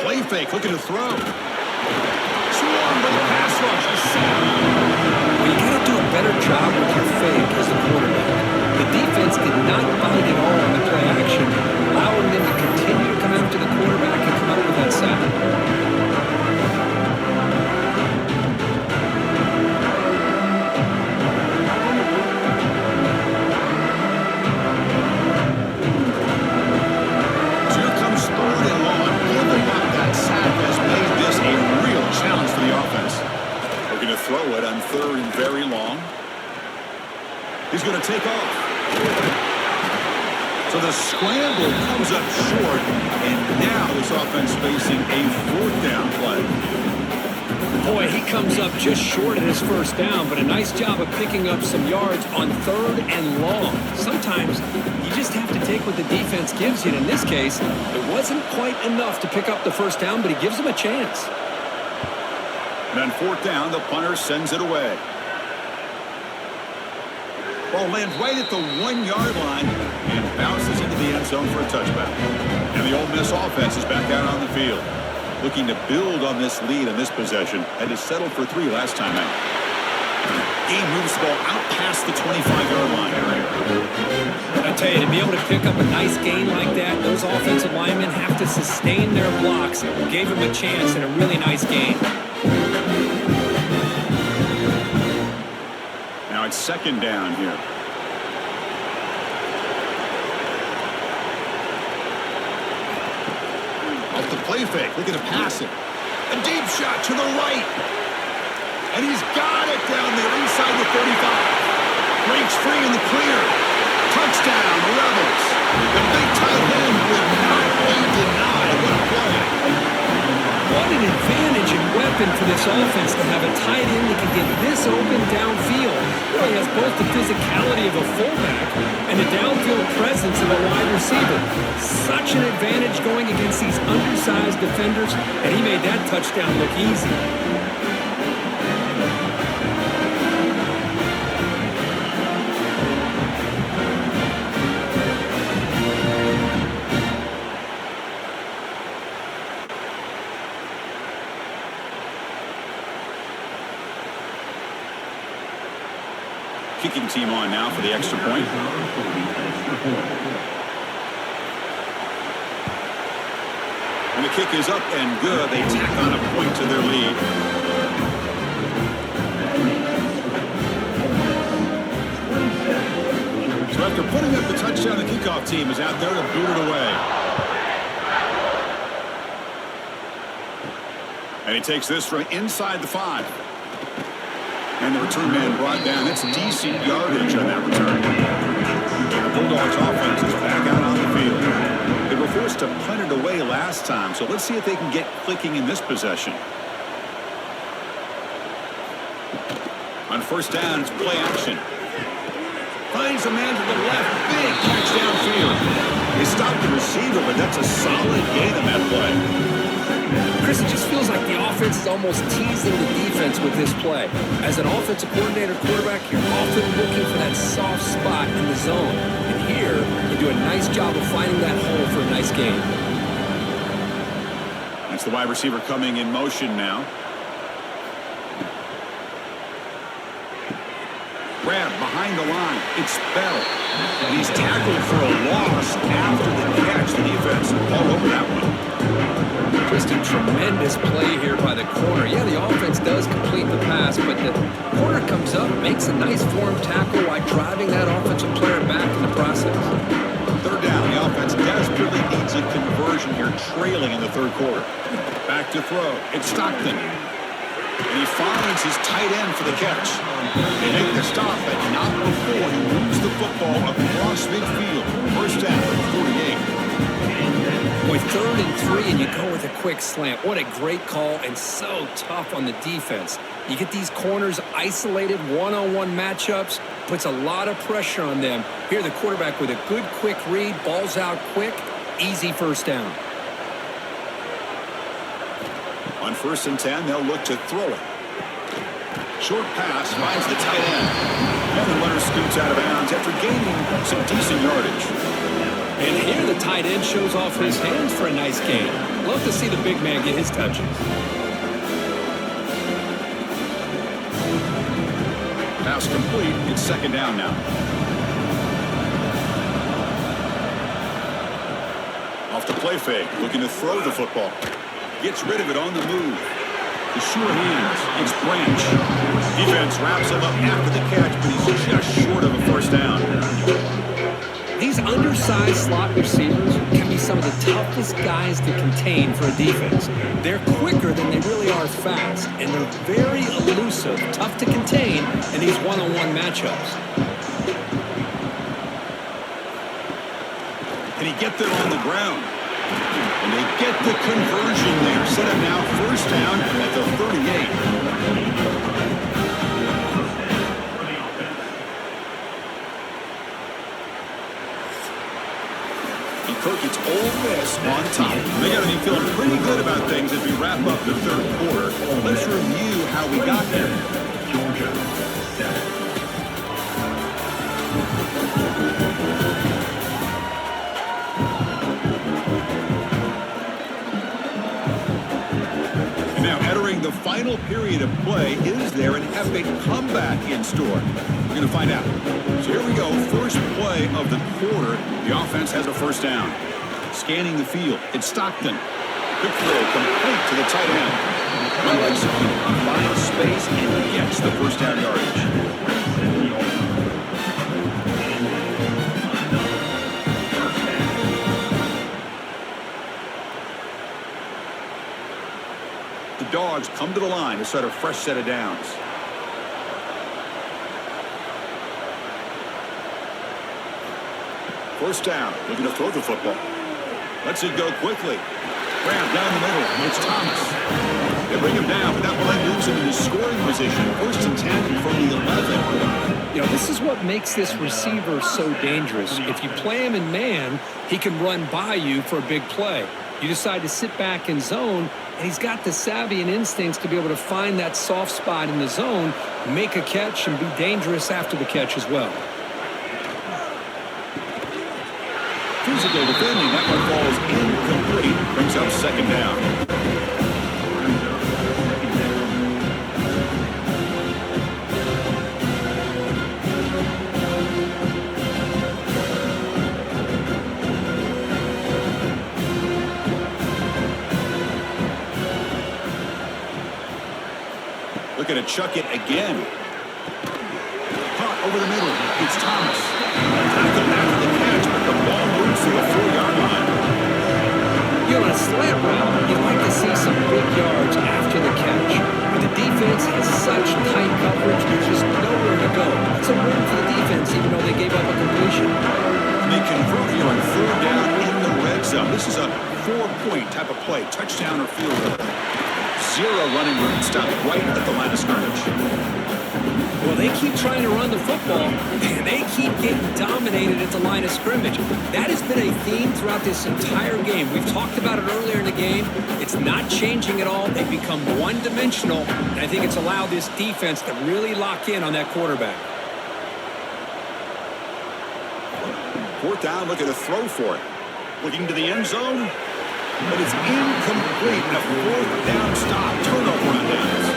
Play fake, looking to throw. Swarmed by the pass rush. Well, you got to do a better job with your fake as a quarterback. The defense did not bite at all on the play action, allowing them to continue to come after the quarterback and come up with that sack. So here comes 3rd and long. Giving up that sack has made this a real challenge for the offense. Going to throw it on 3rd and very long. He's going to take off. So the scramble comes up short, and now this offense facing a 4th down play. Boy, he comes up just short of his first down, but a nice job of picking up some yards on 3rd and long. Sometimes you just have to take what the defense gives you, and in this case, it wasn't quite enough to pick up the first down, but he gives them a chance. And on 4th down, the punter sends it away. Ball lands right at the 1-yard line and bounces into the end zone for a touchback. And the Ole Miss offense is back out on the field, looking to build on this lead in this possession, and has settled for 3 last time out. Game moves the ball out past the 25-yard line. I tell you, to be able to pick up a nice gain like that, those offensive linemen have to sustain their blocks. Gave him a chance in a really nice game. Now it's 2nd down here. Off the play fake, looking to pass it. A deep shot to the right. And he's got it down there inside the 35. Breaks free in the clear. Touchdown, Rebels. The big tight end would not be denied. What a play. What an advantage and weapon for this offense to have a tight end that can get this open downfield. Really has both the physicality of a fullback and the downfield presence of a wide receiver. Such an advantage going against these undersized defenders, and he made that touchdown look easy. Kicking team on now for the extra point. And the kick is up and good. They tack on a point to their lead. So after putting up the touchdown, the kickoff team is out there to boot it away. And he takes this from inside the 5. And the return man brought down. It's decent yardage on that return. The Bulldogs offense is back out on the field. They were forced to punt it away last time, so let's see if they can get clicking in this possession. On 1st down, it's play action. Finds a man to the left. Big catch downfield. He stopped the receiver, but that's a solid gain on that play. Chris, it just feels like the offense is almost teasing the defense with this play. As an offensive coordinator quarterback, you're often looking for that soft spot in the zone. And here, you do a nice job of finding that hole for a nice gain. That's the wide receiver coming in motion now. Grab behind the line. It's Bell. And he's tackled for a loss after the catch. The defense all over that one. Just a tremendous play here by the corner. Yeah, the offense does complete the pass, but the corner comes up, makes a nice form tackle while driving that offensive player back in the process. 3rd down. The offense desperately needs a conversion here, trailing in the 3rd quarter. Back to throw. It's Stockton. And he finds his tight end for the catch. They make the stop, but not before he moves the football across midfield. 1st down at the 48. Boy, 3rd and 3, and you go with a quick slant. What a great call, and so tough on the defense. You get these corners isolated, one-on-one matchups, puts a lot of pressure on them. Here, the quarterback with a good quick read, balls out quick, easy 1st down. On 1st and 10, they'll look to throw it. Short pass finds the tight end. And the runner scoots out of bounds after gaining some decent yardage. And here the tight end shows off his hands for a nice gain. Love to see the big man get his touches. Pass complete. It's 2nd down now. Off the play fake, looking to throw the football. Gets rid of it on the move. The sure hands. It's Branch. Defense wraps him up after the catch, but he's just short of a 1st down. These undersized slot receivers can be some of the toughest guys to contain for a defense. They're quicker than they really are fast, and they're very elusive, tough to contain in these one-on-one matchups. Can he get them on the ground? And they get the conversion there. Set up now 1st down at the 38. Kirk, it's Ole Miss on top. They got to be feeling pretty good about things as we wrap up the 3rd quarter. Let's review how we got there. Georgia, 7. wondering, the final period of play, is there an epic comeback in store? We're going to find out. So here we go. First play of the quarter. The offense has a first down. Scanning the field. It's Stockton. Quick throw complete to the tight end. Well executed. Finds space and gets the first down yardage. The Dogs come to the line to set a fresh set of downs. First down, looking to throw the football. Lets it go quickly. Grab down the middle. It's Thomas. They bring him down, but that play moves him into scoring position. First and 10 from the 11. You know, this is what makes this receiver so dangerous. If you play him in man, he can run by you for a big play. You decide to sit back in zone, and he's got the savvy and instincts to be able to find that soft spot in the zone, make a catch, and be dangerous after the catch as well. Physical defending. That one falls incomplete. Brings up second down. Looking to chuck it again. Caught over the middle. It's Thomas. Tackled after the catch, but the ball moves to the 4-yard line. You know, on a slant route, you'd like to see some big yards after the catch. But the defense has such tight coverage, there's just nowhere to go. It's a win for the defense, even though they gave up a completion. They convert here on 4th down in the red zone. This is a 4-point type of play. Touchdown or field goal. Zero running room. Stopped right at the line of scrimmage. Well, they keep trying to run the football, and they keep getting dominated at the line of scrimmage. That has been a theme throughout this entire game. We've talked about it earlier in the game. It's not changing at all. They've become one-dimensional, and I think it's allowed this defense to really lock in on that quarterback. 4th down, looking to throw for it. Looking to the end zone, but it's incomplete. A 4th down stop. Turnover on downs.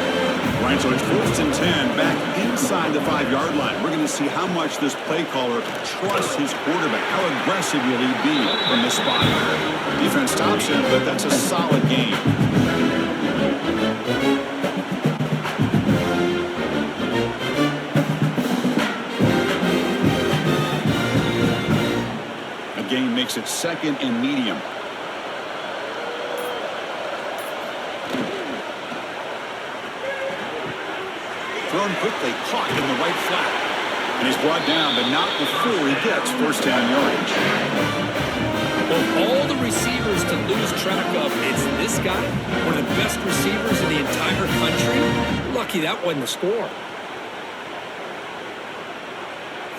Right, so it's 1st and 10 back inside the 5-yard line. We're going to see how much this play caller trusts his quarterback. How aggressive will he be from this spot? Defense stops him, but that's a solid game. The game makes it 2nd and medium. Thrown quickly, caught in the right flat. And he's brought down, but not before he gets first down yardage. Well, all the receivers to lose track of, it's this guy, one of the best receivers in the entire country. Lucky that wasn't the score.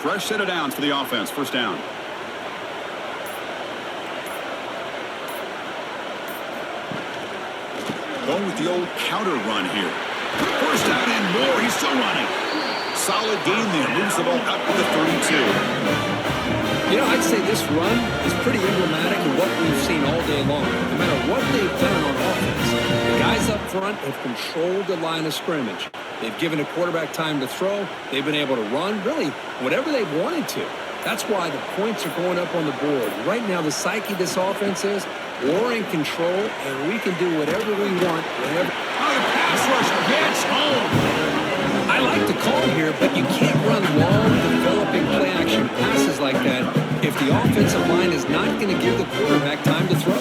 Fresh set of downs for the offense. First down. Going with the old counter run here. First down and more. He's still running. Solid gain there. Moves the ball up to the 32. You know, I'd say this run is pretty emblematic of what we've seen all day long. No matter what they've done on offense, the guys up front have controlled the line of scrimmage. They've given the quarterback time to throw. They've been able to run, really, whatever they've wanted to. That's why the points are going up on the board. Right now, the psyche of this offense is we're in control, and we can do whatever we want, whenever. Pass rush gets home. I like the call here, but you can't run long, developing play-action passes like that if the offensive line is not going to give the quarterback time to throw.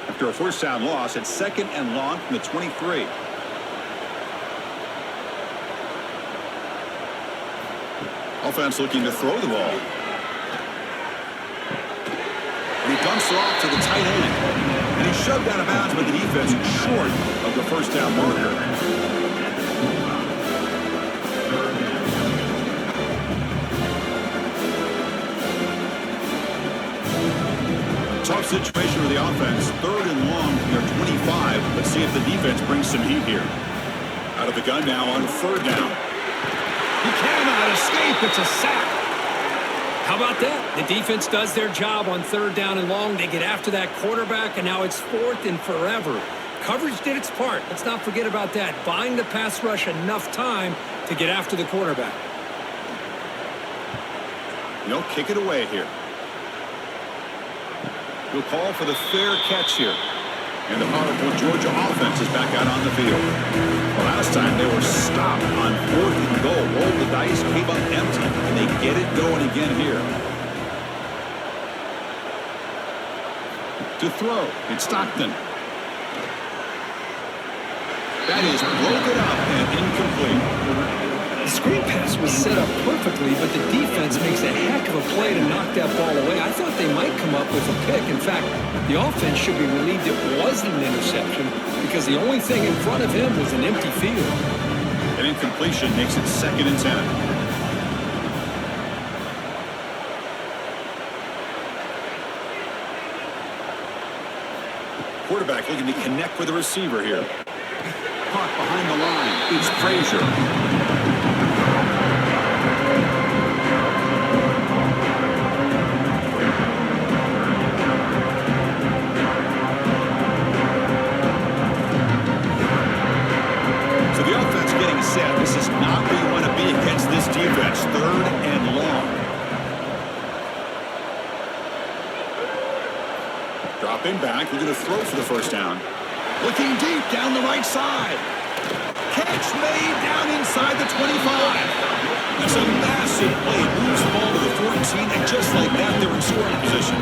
After a first down loss, it's 2nd and long from the 23. Offense looking to throw the ball. And he dumps it off to the tight end. And he's shoved out of bounds, but the defense is short of the first down marker. Tough situation for the offense. 3rd and long from their 25. Let's see if the defense brings some heat here. Out Out of the gun now on third down. He cannot escape. It's a sack. How about that? The defense does their job on third down and long. They get after that quarterback, and now it's fourth and forever. Coverage did its part. Let's not forget about that. Buying the pass rush enough time to get after the quarterback. He'll kick it away here. He'll call for the fair catch here. And the powerful Georgia offense is back out on the field. The last time they were stopped on fourth and goal. Rolled the dice, came up empty, and they get it going again here. To throw, it's Stockton. That is broken up and incomplete. The screen pass was set up perfectly, but the defense makes a heck of a play to knock that ball away. I thought they might come up with a pick. In fact, the offense should be relieved it wasn't an interception because the only thing in front of him was an empty field. An incompletion makes it 2nd and 10. Quarterback looking to connect with the receiver here. Caught behind the line. It's Frazier. So the offense getting set. This is not where you want to be against this defense. 3rd and long. Dropping back. We're going to throw for the first down. Looking deep down the right side. Catch made down inside the 25. That's a massive play. Moves the ball to the 14, and just like that, they're in scoring position.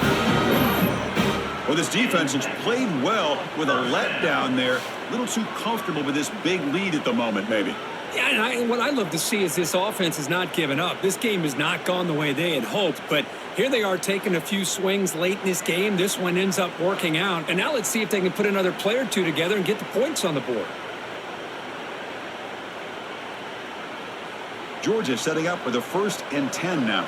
Well, this defense has played well with a letdown there. A little too comfortable with this big lead at the moment, maybe. Yeah, and what I'd love to see is this offense has not given up. This game has not gone the way they had hoped, but here they are taking a few swings late in this game. This one ends up working out, and now let's see if they can put another play or two together and get the points on the board. Georgia setting up for the 1st and 10 now.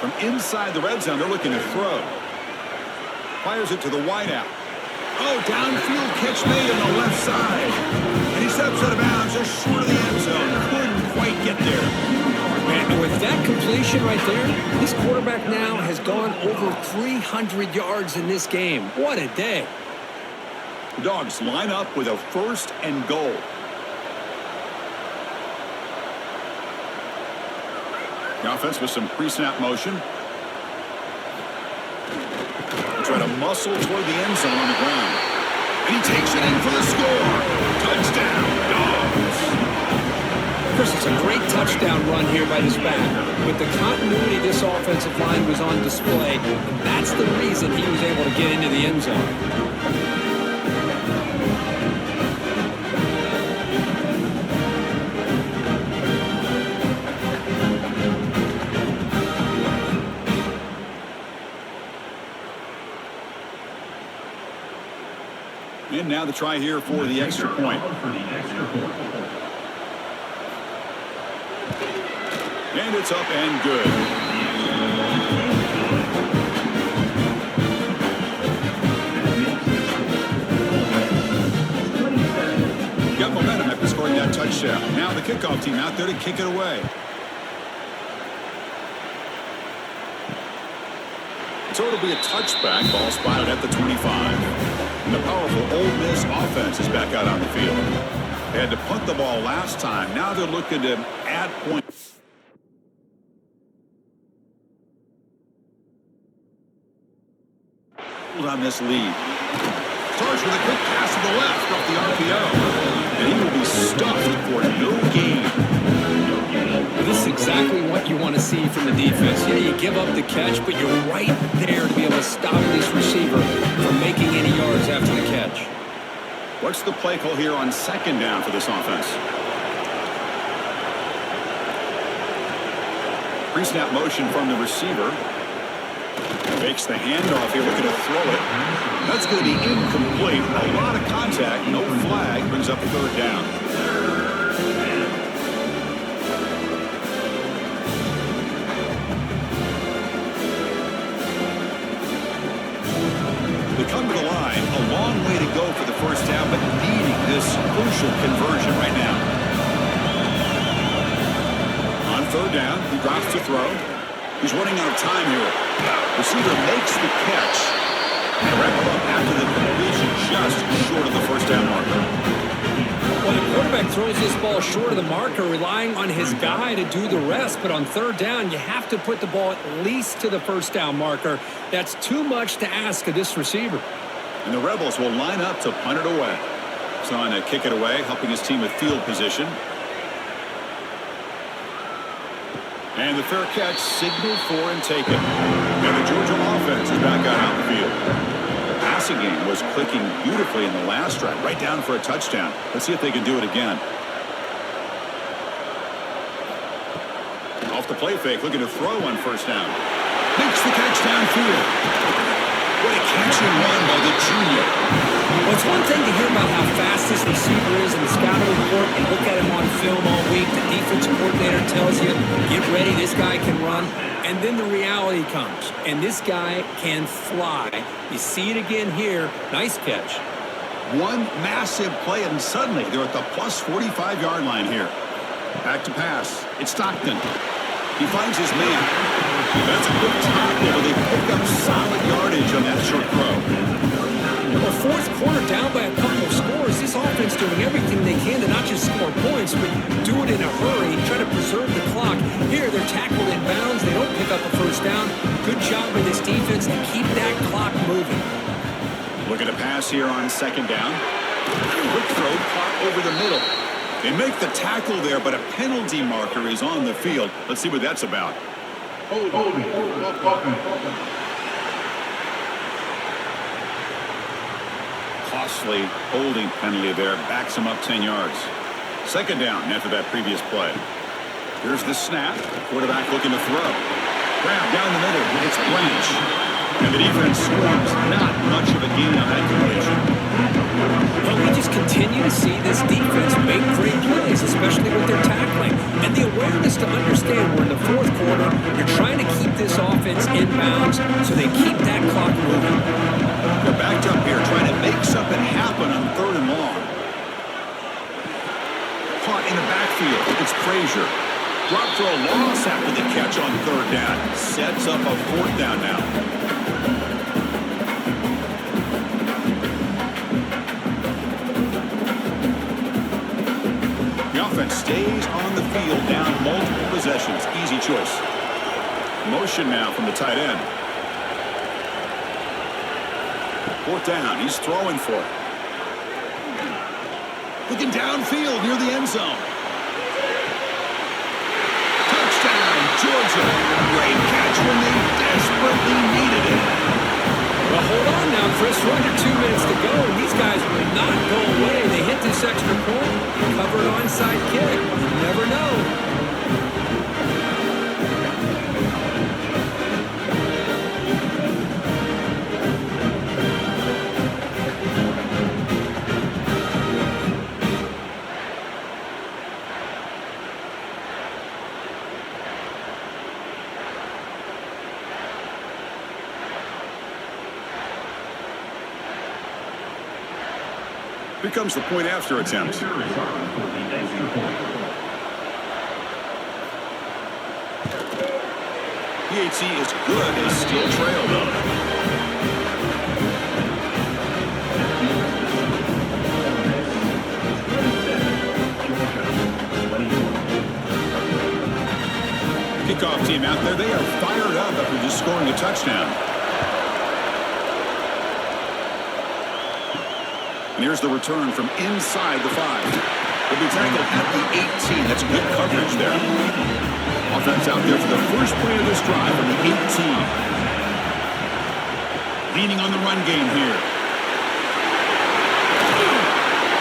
From inside the red zone, they're looking to throw. Fires it to the wideout. Oh, downfield catch made on the left side. And he steps out of bounds just short of the end zone. Couldn't quite get there. Man, with that completion right there, this quarterback now has gone over 300 yards in this game. What a day. The Dogs line up with a 1st and goal. The offense with some pre-snap motion. Try to muscle toward the end zone on the ground. And he takes it in for the score. Touchdown, Dogs. Chris, it's a great touchdown run here by this back. With the continuity this offensive line was on display, and that's the reason he was able to get into the end zone. And now the try here for the extra point. And it's up and good. Got momentum after scoring that touchdown. Now the kickoff team out there to kick it away. So it'll be a touchback. Ball spotted at the 25. And the powerful Ole Miss offense is back out on the field. They had to punt the ball last time. Now they're looking to add points. On this lead. Starts with a quick pass to the left off the RPO. And he will be stuffed for no gain. This is exactly what you want to see from the defense. Yeah, you give up the catch, but you're right there to be able to stop this receiver from making any yards after the catch. What's the play call here on 2nd down for this offense? Pre-snap motion from the receiver. Makes the handoff here, looking to throw it. That's going to be incomplete. A lot of contact, no flag, brings up 3rd down. They come to the line long way to go for the first down, but needing this crucial conversion right now. On third down, he drops to throw. He's running out of time here. Receiver makes the catch. And wrap it up after the completion just short of the first down marker. Well, the quarterback throws this ball short of the marker, relying on his guy to do the rest. But on third down, you have to put the ball at least to the first down marker. That's too much to ask of this receiver. And the Rebels will line up to punt it away. Trying to kick it away, helping his team with field position. And the fair catch signaled for and taken. And the Georgia offense is back out on the field. The passing game was clicking beautifully in the last drive, right down for a touchdown. Let's see if they can do it again. Off the play fake, looking to throw on first down. Makes the catch downfield. What a catch and run by the junior. Well, it's one thing to hear about how fast this receiver is in the scouting report and look at him on film all week. The defensive coordinator tells you, get ready, this guy can run. And then the reality comes, and this guy can fly. You see it again here. Nice catch. One massive play, and suddenly they're at the plus 45-yard line here. Back to pass. It's Stockton. He finds his man. That's a good tackle, but they pick up solid yardage on that short throw. Well, fourth quarter down by a couple of scores. This offense doing everything they can to not just score points, but do it in a hurry, try to preserve the clock. Here, they're tackled in bounds. They don't pick up a first down. Good job by this defense to keep that clock moving. Look at a pass here on second down. Quick throw caught over the middle. They make the tackle there, but a penalty marker is on the field. Let's see what that's about. Costly holding penalty there. Backs him up 10 yards. Second down after that previous play. Here's the snap. Quarterback looking to throw. Grab down the middle. It's Branch. And the defense scores. Not much of a gain on that completion. But we just continue to see this defense make great plays, especially with their tackling. And the awareness to understand we're in the fourth quarter, you're trying to keep this offense in bounds so they keep that clock moving. They're backed up here trying to make something happen on third and long. Caught in the backfield. It's Frazier. Drop throw loss after the catch on third down. Sets up a fourth down now. Stays on the field, down multiple possessions. Easy choice. Motion now from the tight end. Fourth down. He's throwing for it. Looking downfield near the end zone. Touchdown, Georgia. Great catch when they desperately needed it. Well, hold on now, Chris. We're under 2 minutes to go, and these guys will not go away. They hit this extra point, covered onside kick. You never know. Here comes the point after attempt. PAT is good as still trail though. Kickoff team out there, they are fired up after just scoring a touchdown. And here's the return from inside the 5. He'll be tackled at the 18. That's good coverage there. Offense out there for the first play of this drive on the 18. Leaning on the run game here.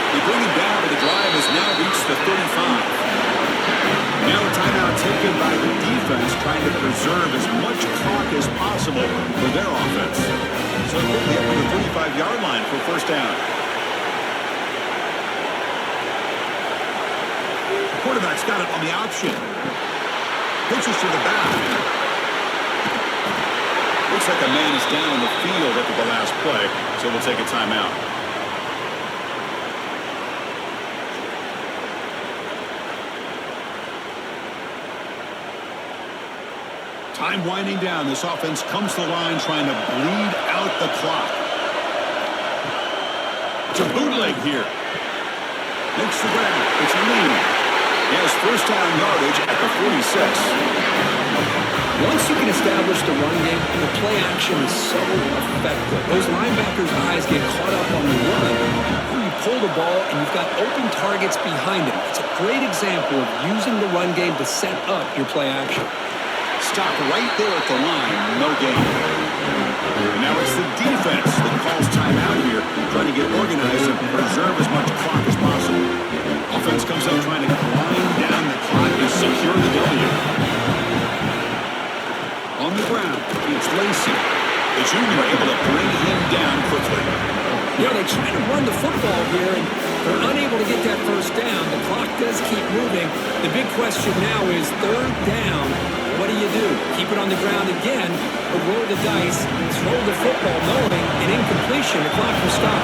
They bring him down, but the drive has now reached the 35. Now a timeout taken by the defense, trying to preserve as much clock as possible for their offense. So quickly up to the 35-yard line for first down. Quarterback's got it on the option. Pitches to the back. Looks like a man is down on the field after the last play, so we'll take a timeout. Time winding down. This offense comes to the line trying to bleed out the clock. It's a bootleg here. Makes the grab. It's a lead. He has first down yardage at the 46. Once you can establish the run game, the play action is so effective. Those linebackers' eyes get caught up on the run. You pull the ball, and you've got open targets behind him. It's a great example of using the run game to set up your play action. Stop right there at the line. No gain. And now it's the defense that calls timeout here, trying to get organized and preserve as much clock as possible. Offense comes up trying to grind down the clock and secure the W. On the ground, it's Lacey. The junior able to bring him down quickly. Yeah, they try to run the football here, and they're unable to get that first down. The clock does keep moving. The big question now is third down. What do? Keep it on the ground again, or roll the dice, throw the football, knowing an incompletion, the clock will stop.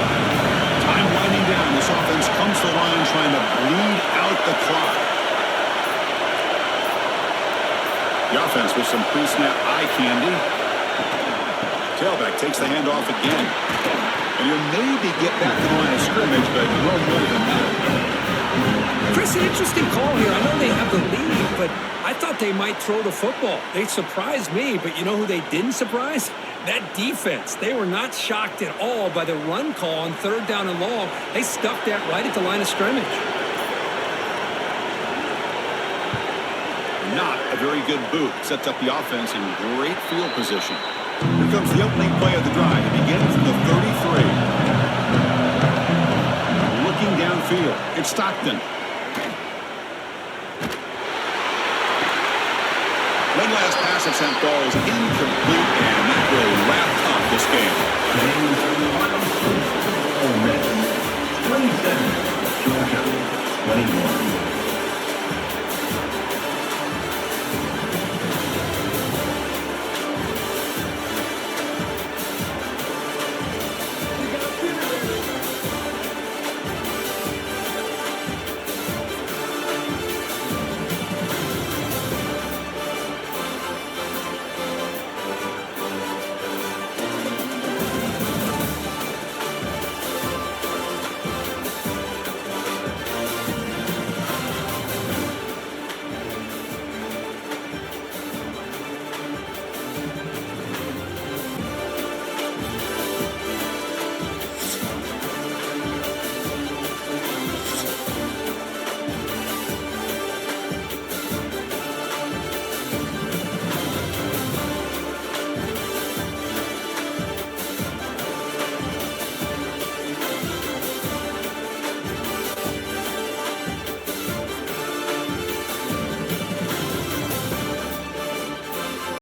Time winding down. This offense comes to the line trying to bleed out the clock. The offense with some pre-snap eye candy. Tailback takes the handoff again. And he'll maybe get back to the line of scrimmage, but no more than that. Chris, an interesting call here. I know they have the lead, but I thought they might throw the football. They surprised me, but you know who they didn't surprise? That defense. They were not shocked at all by the run call on third down and long. They stuck that right at the line of scrimmage. Not a very good boot. Sets up the offense in great field position. Here comes the opening play of the drive. It begins from the 33. Looking downfield. It's Stockton. One last pass attempt ball is incomplete, and that will wrap up this game.